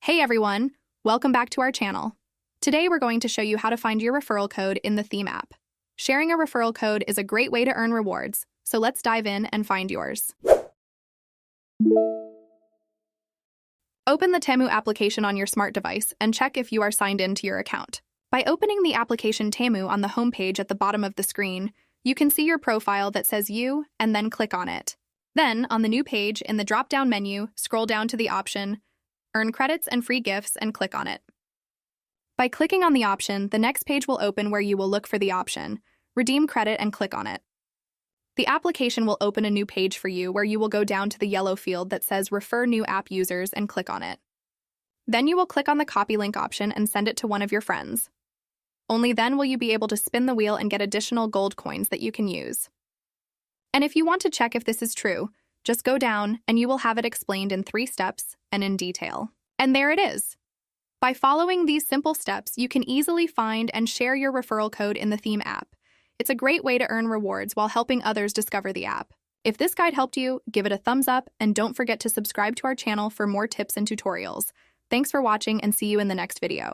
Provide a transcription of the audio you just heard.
Hey everyone, welcome back to our channel. Today we're going to show you how to find your referral code in the Theme app. Sharing a referral code is a great way to earn rewards, so let's dive in and find yours. Open the Temu application on your smart device and check if you are signed in to your account. By opening the application Temu on the homepage at the bottom of the screen, you can see your profile that says you and then click on it. Then, on the new page, in the drop-down menu, scroll down to the option Earn Credits and Free Gifts and click on it. By clicking on the option, the next page will open where you will look for the option Redeem Credit and click on it. The application will open a new page for you where you will go down to the yellow field that says Refer New App Users and click on it. Then you will click on the copy link option and send it to one of your friends. Only then will you be able to spin the wheel and get additional gold coins that you can use. And if you want to check if this is true, just go down and you will have it explained in 3 steps and in detail. And there it is. By following these simple steps, you can easily find and share your referral code in the Theme app. It's a great way to earn rewards while helping others discover the app. If this guide helped you, give it a thumbs up and don't forget to subscribe to our channel for more tips and tutorials. Thanks for watching and see you in the next video.